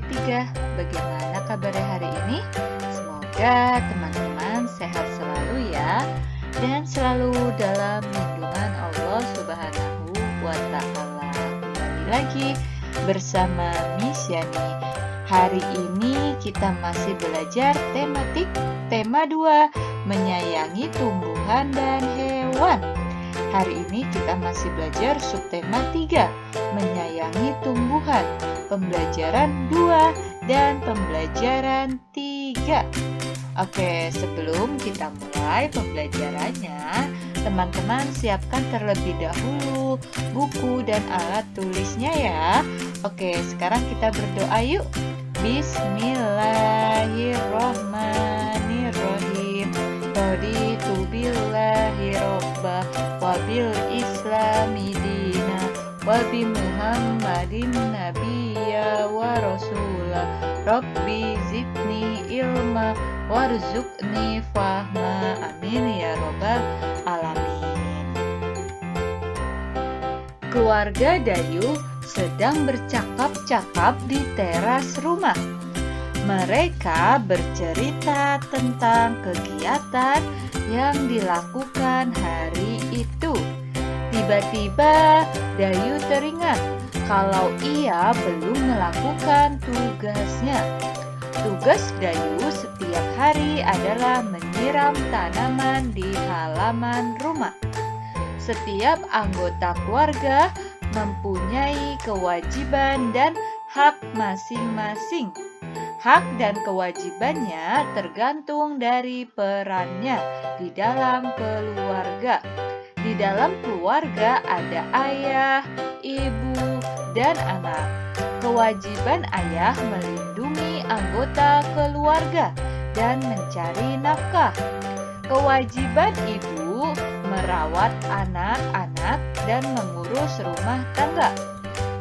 3. Bagaimana kabarnya hari ini? Semoga teman-teman sehat selalu ya, dan selalu dalam lindungan Allah Subhanahu wa Ta'ala. Kembali lagi bersama Miss Yani. Hari ini kita masih belajar tematik tema 2, menyayangi tumbuhan dan hewan. Hari ini kita masih belajar subtema 3, menyayangi tumbuhan, pembelajaran 2 dan pembelajaran 3. Oke, sebelum kita mulai pembelajarannya, teman-teman siapkan terlebih dahulu buku dan alat tulisnya ya. Oke, sekarang kita berdoa yuk. Bismillahirrohmanirrohim. Raditu billahi robba wabil islami dina wabi muhammadin nabiyya wa rasulah. Rabbi zidni ilma warzuqni fahma. Amin ya robbal alamin. Keluarga Dayu sedang bercakap-cakap di teras rumah. Mereka bercerita tentang kegiatan yang dilakukan hari itu. Tiba-tiba Dayu teringat kalau ia belum melakukan tugasnya. Tugas Dayu setiap hari adalah menyiram tanaman di halaman rumah. Setiap anggota keluarga mempunyai kewajiban dan hak masing-masing. Hak dan kewajibannya tergantung dari perannya di dalam keluarga. Di dalam keluarga ada ayah, ibu, dan anak. Kewajiban ayah melindungi anggota keluarga dan mencari nafkah. Kewajiban ibu merawat anak-anak dan mengurus rumah tangga.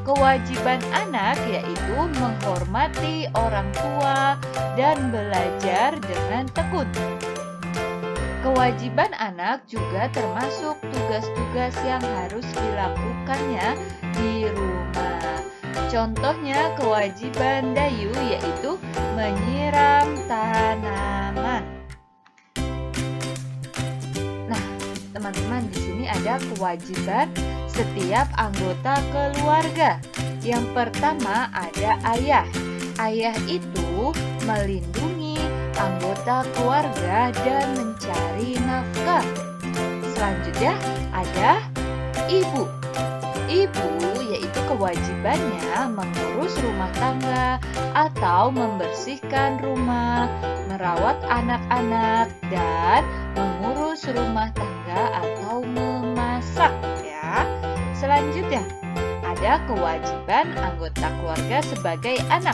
Kewajiban anak yaitu menghormati orang tua dan belajar dengan tekun. Kewajiban anak juga termasuk tugas-tugas yang harus dilakukannya di rumah. Contohnya kewajiban Dayu yaitu menyiram tanaman. Nah, teman-teman, di sini ada kewajiban setiap anggota keluarga. Yang pertama ada ayah. Ayah itu melindungi anggota keluarga dan mencari nafkah. Selanjutnya ada ibu. Ibu yaitu kewajibannya mengurus rumah tangga atau membersihkan rumah, merawat anak-anak, dan mengurus rumah tangga atau memasak ya. Selanjutnya ada kewajiban anggota keluarga sebagai anak.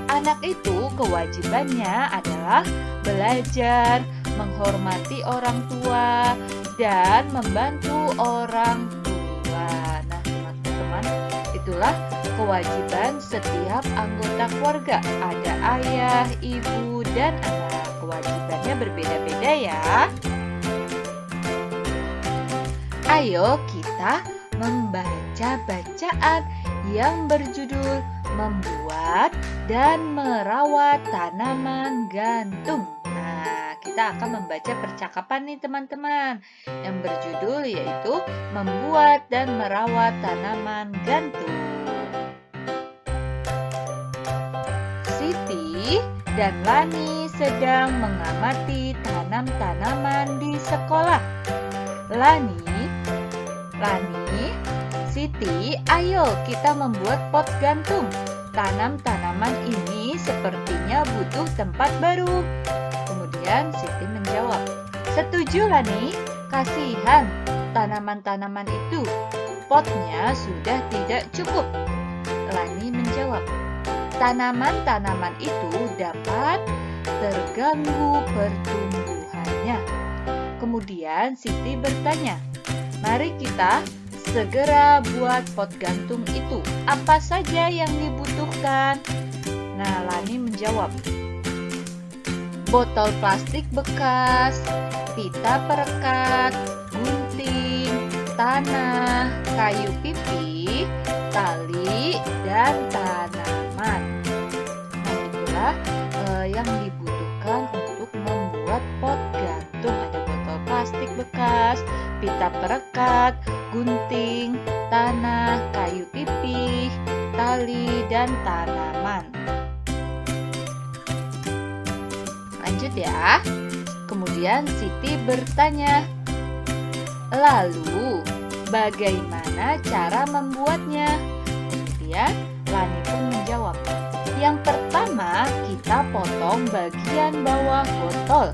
Anak itu kewajibannya adalah belajar, menghormati orang tua, dan membantu orang tua. Nah, teman-teman, itulah kewajiban setiap anggota keluarga. Ada ayah, ibu, dan anak. Kewajibannya berbeda-beda ya. Ayo kita membaca bacaan yang berjudul membuat dan merawat tanaman gantung. Nah, kita akan membaca percakapan nih teman-teman yang berjudul yaitu membuat dan merawat tanaman gantung. Siti dan Lani sedang mengamati tanam-tanaman di sekolah. Lani, Siti, ayo kita membuat pot gantung. Tanam-tanaman ini sepertinya butuh tempat baru. Kemudian Siti menjawab, setuju Lani, kasihan tanaman-tanaman itu. Potnya sudah tidak cukup. Lani menjawab, tanaman-tanaman itu dapat terganggu pertumbuhannya. Kemudian Siti bertanya, mari kita segera buat pot gantung itu. Apa saja yang dibutuhkan? Nah, Lani menjawab, botol plastik bekas, pita perekat, gunting, tanah, kayu pipi, tali, dan tanaman. yang dibutuhkan untuk membuat pot gantung. Ada botol plastik bekas, pita perekat, gunting, tanah, kayu pipih, tali, dan tanaman. Lanjut ya. Kemudian Siti bertanya, lalu bagaimana cara membuatnya? Kemudian Lani pun menjawab, yang pertama kita potong bagian bawah botol.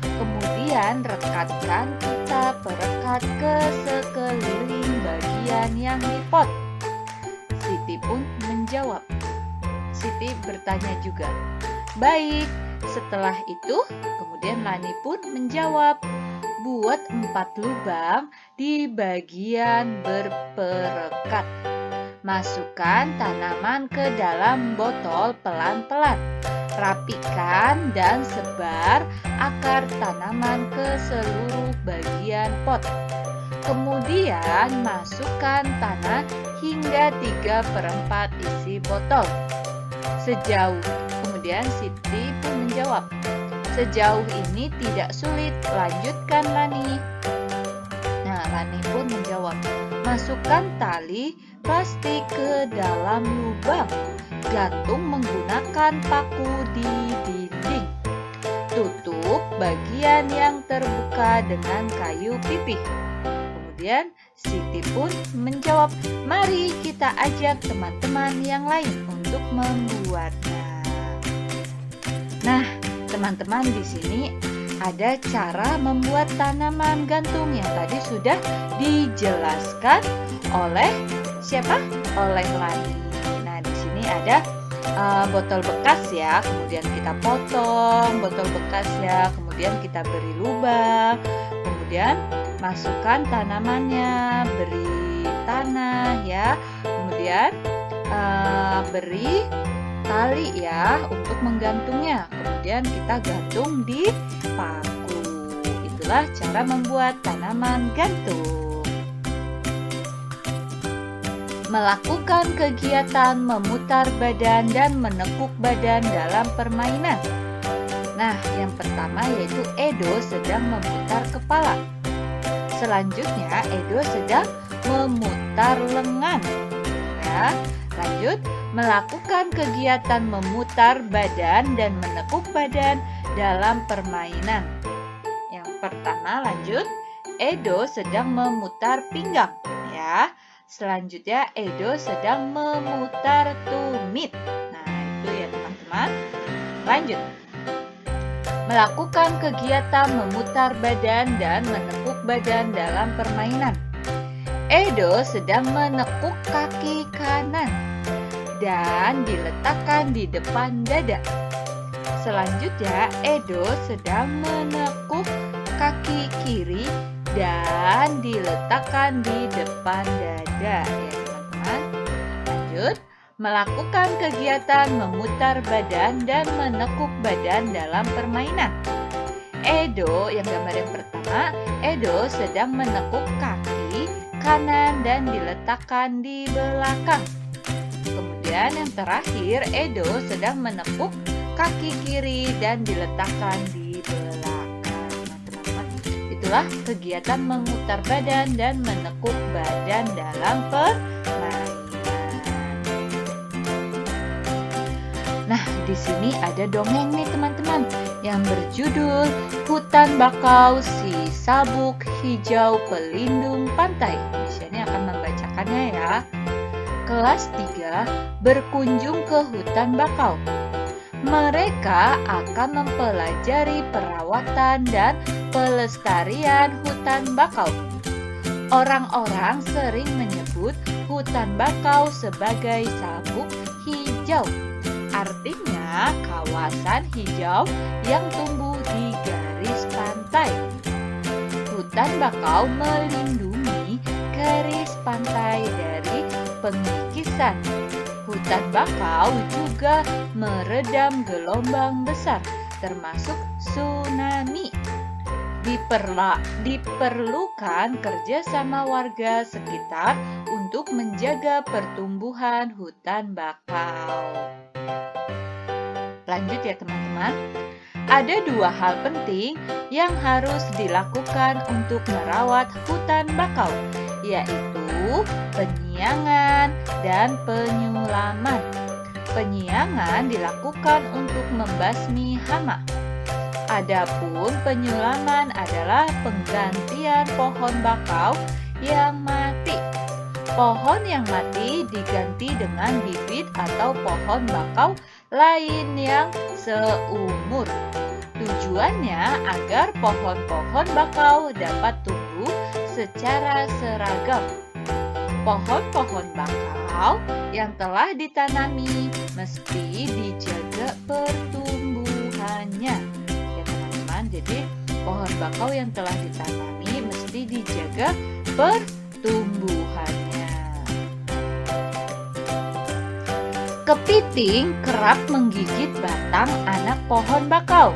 Kemudian rekatkan pita perekat ke sekeliling bagian yang di pot. Siti pun menjawab. Siti bertanya juga, baik. Setelah itu, kemudian Lani pun menjawab, buat 4 lubang di bagian berperekat. Masukkan tanaman ke dalam botol pelan-pelan. Rapikan dan sebar akar tanaman ke seluruh bagian pot. Kemudian masukkan tanah hingga 3/4 isi botol. Kemudian Siti pun menjawab, sejauh ini tidak sulit, lanjutkan Lani. Nah, Lani pun menjawab, masukkan tali plastik ke dalam lubang, gantung menggunakan paku di dinding. Tutup bagian yang terbuka dengan kayu pipih. Kemudian Siti pun menjawab, mari kita ajak teman-teman yang lain untuk membuatnya. Nah, teman-teman, di sini ada cara membuat tanaman gantung yang tadi sudah dijelaskan oleh siapa? Oleh Lani. Nah, di sini ada botol bekas ya, kemudian kita potong botol bekasnya, kemudian kita beri lubang, kemudian masukkan tanamannya, beri tanah ya, kemudian beri tali ya untuk menggantungnya, kemudian kita gantung di paku. Itulah cara membuat tanaman gantung. Melakukan kegiatan memutar badan dan menekuk badan dalam permainan. Nah, yang pertama yaitu Edo sedang memutar kepala. Selanjutnya Edo sedang memutar lengan. Ya, lanjut. Melakukan kegiatan memutar badan dan menekuk badan dalam permainan. Yang pertama lanjut, Edo sedang memutar pinggang ya. Selanjutnya Edo sedang memutar tumit. Nah, itu ya teman-teman. Lanjut. Melakukan kegiatan memutar badan dan menekuk badan dalam permainan. Edo sedang menekuk kaki kanan dan diletakkan di depan dada. Selanjutnya, Edo sedang menekuk kaki kiri dan diletakkan di depan dada ya teman-teman. Lanjut, melakukan kegiatan memutar badan dan menekuk badan dalam permainan. Edo, yang gambar yang pertama, Edo sedang menekuk kaki kanan dan diletakkan di belakang. Kemudian yang terakhir, Edo sedang menekuk kaki kiri dan diletakkan di belakang. Nah, teman-teman, itulah kegiatan memutar badan dan menekuk badan dalam permainan. Nah, di sini ada dongeng nih teman-teman yang berjudul Hutan Bakau Si Sabuk Hijau Pelindung Pantai. Misalnya akan membacakannya ya. Kelas 3 berkunjung ke hutan bakau. Mereka akan mempelajari perawatan dan pelestarian hutan bakau. Orang-orang sering menyebut hutan bakau sebagai sabuk hijau. Artinya kawasan hijau yang tumbuh di garis pantai. Hutan bakau melindungi garis pantai dari pengikisan. Hutan bakau juga meredam gelombang besar, termasuk tsunami. Diperlukan kerjasama warga sekitar untuk menjaga pertumbuhan hutan bakau. Lanjut ya teman-teman. Ada dua hal penting yang harus dilakukan untuk merawat hutan bakau, yaitu penyiangan dan penyulaman. Penyiangan dilakukan untuk membasmi hama. Adapun penyulaman adalah penggantian pohon bakau yang mati. Pohon yang mati diganti dengan bibit atau pohon bakau lain yang seumur. Tujuannya agar pohon-pohon bakau dapat tumbuh secara seragam. Pohon-pohon bakau yang telah ditanami mesti dijaga pertumbuhannya. Ya teman-teman, jadi pohon bakau yang telah ditanami mesti dijaga pertumbuhannya. Kepiting kerap menggigit batang anak pohon bakau.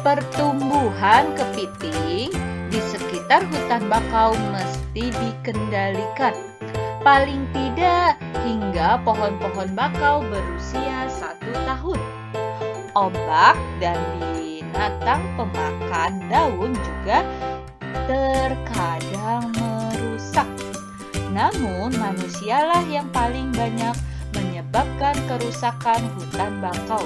Pertumbuhan kepiting di sekitar hutan bakau mesti dikendalikan. Paling tidak hingga pohon-pohon bakau berusia 1 tahun. Ombak dan binatang pemakan daun juga terkadang merusak. Namun manusialah yang paling banyak menyebabkan kerusakan hutan bakau.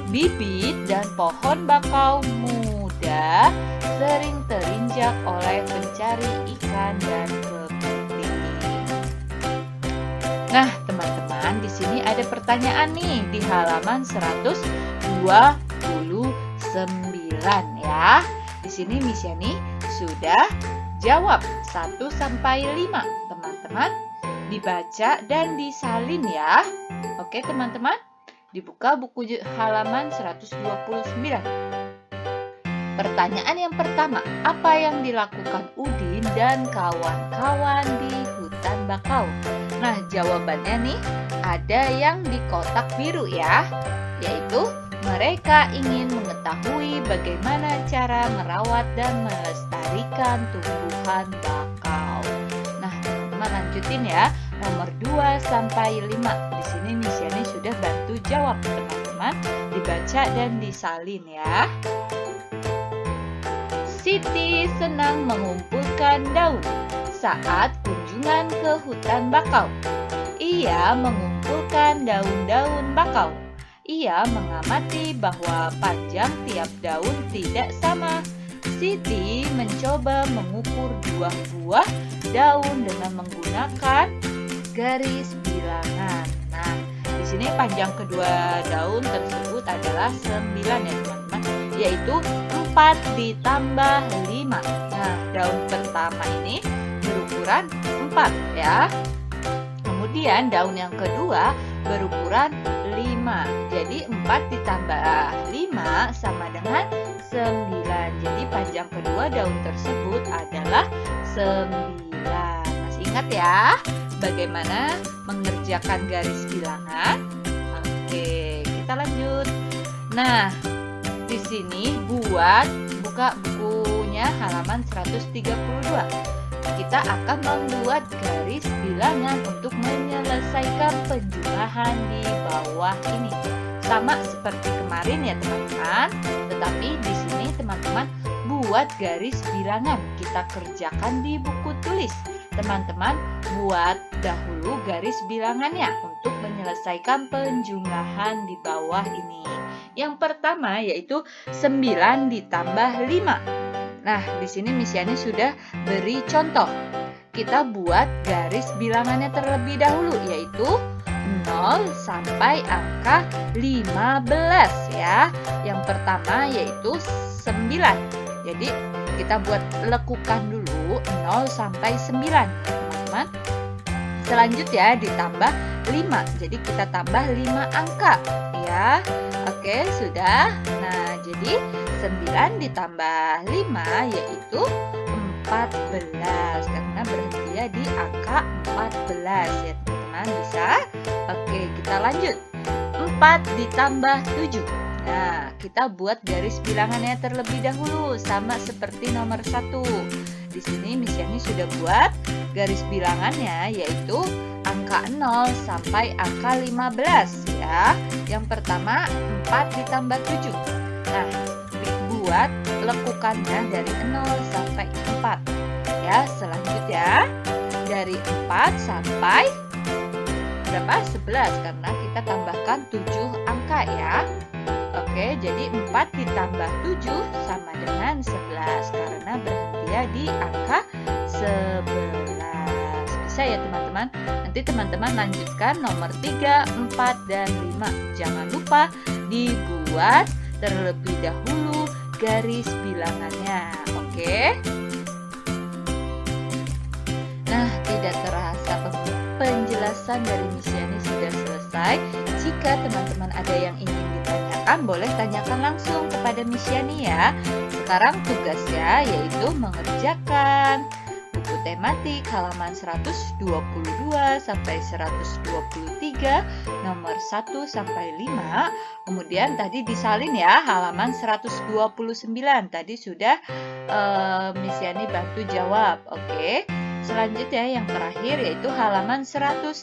Bibit dan pohon bakau muda sering terinjak oleh pencari ikan dan kepiting. Nah, teman-teman, di sini ada pertanyaan nih di halaman 129 ya. Di sini Miss Yani sudah jawab 1 sampai 5. Teman-teman, dibaca dan disalin ya. Oke teman-teman, dibuka buku halaman 129. Pertanyaan yang pertama, apa yang dilakukan Udin dan kawan-kawan di hutan bakau? Nah, jawabannya nih ada yang di kotak biru ya, yaitu mereka ingin mengetahui bagaimana cara merawat dan melestarikan tumbuhan bakau. Nah, teman-teman lanjutin ya. Nomor 2 sampai 5. Di sini Miss Yani sudah bantu jawab teman-teman. Dibaca dan disalin ya. Siti senang mengumpulkan daun saat kunjungan ke hutan bakau. Ia mengumpulkan daun-daun bakau. Ia mengamati bahwa panjang tiap daun tidak sama. Siti mencoba mengukur buah-buah daun dengan menggunakan garis bilangan. Nah, di sini panjang kedua daun tersebut adalah 9 ya teman-teman, yaitu 4 ditambah 5. Nah, daun pertama ini berukuran 4 ya. Kemudian daun yang kedua berukuran 5. Jadi 4 ditambah 5 sama dengan 9. Jadi panjang kedua daun tersebut adalah 9. Masih ingat ya bagaimana mengerjakan garis bilangan? Oke, kita lanjut. Nah, di sini buka bukunya halaman 132. Kita akan membuat garis bilangan untuk menyelesaikan penjumlahan di bawah ini. Sama seperti kemarin ya teman-teman, tetapi di sini teman-teman buat garis bilangan. Kita kerjakan di buku tulis. Teman-teman buat dahulu garis bilangannya untuk menyelesaikan penjumlahan di bawah ini. Yang pertama yaitu 9 ditambah 5. Nah, di sini Miss Yani sudah beri contoh. Kita buat garis bilangannya terlebih dahulu, yaitu 0 sampai angka 15 ya. Yang pertama yaitu 9. Jadi kita buat lekukan dulu 0 sampai 9 teman-teman. Selanjutnya ditambah 5. Jadi kita tambah 5 angka ya. Oke, sudah. Nah, jadi 9 ditambah 5 yaitu 14. Karena berhenti di angka 14 ya teman-teman, bisa. Oke, kita lanjut. 4 ditambah 7. Nah, kita buat garis bilangannya terlebih dahulu sama seperti nomor 1. Di sini Miss Yani sudah buat garis bilangannya yaitu angka angka 0 sampai angka 15 ya. Yang pertama 4 ditambah 7. Nah, buat lekukannya dari 0 sampai 4. Ya, selanjutnya dari 4 sampai berapa? 11 karena kita tambahkan 7 angka ya. Oke, jadi 4 ditambah 7 sama dengan 11 karena berhenti di angka 11. Bisa ya teman-teman? Nanti teman-teman lanjutkan nomor 3, 4, dan 5. Jangan lupa dibuat terlebih dahulu garis bilangannya. Oke? Nah, tidak terasa penjelasan dari Miss Yani sudah selesai. Jika teman-teman ada yang ingin ditanyakan, boleh tanyakan langsung kepada Miss Yani ya. Sekarang tugasnya yaitu mengerjakan buku tematik halaman 122 sampai 123 nomor 1 sampai 5. Kemudian tadi disalin ya halaman 129. Tadi sudah Miss Yani bantu jawab. Oke. Selanjutnya yang terakhir yaitu halaman 132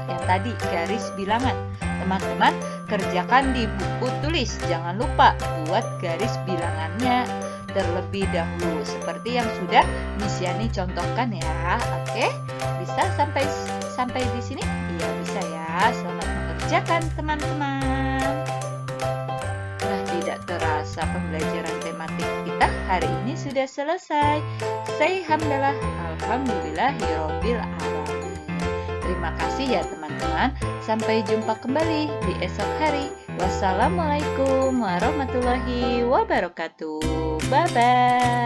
yang tadi garis bilangan. Teman-teman kerjakan di buku tulis. Jangan lupa buat garis bilangannya terlebih dahulu seperti yang sudah Miss Yani contohkan ya. Oke, bisa sampai di sini? Iya bisa ya. Selamat mengerjakan teman-teman. Nah, tidak terasa pembelajaran tematik kita hari ini sudah selesai. Say hamdalah, alhamdulillahirabbil alamin. Terima kasih ya teman-teman. Sampai jumpa kembali di esok hari. Wassalamualaikum warahmatullahi wabarakatuh. Bye-bye.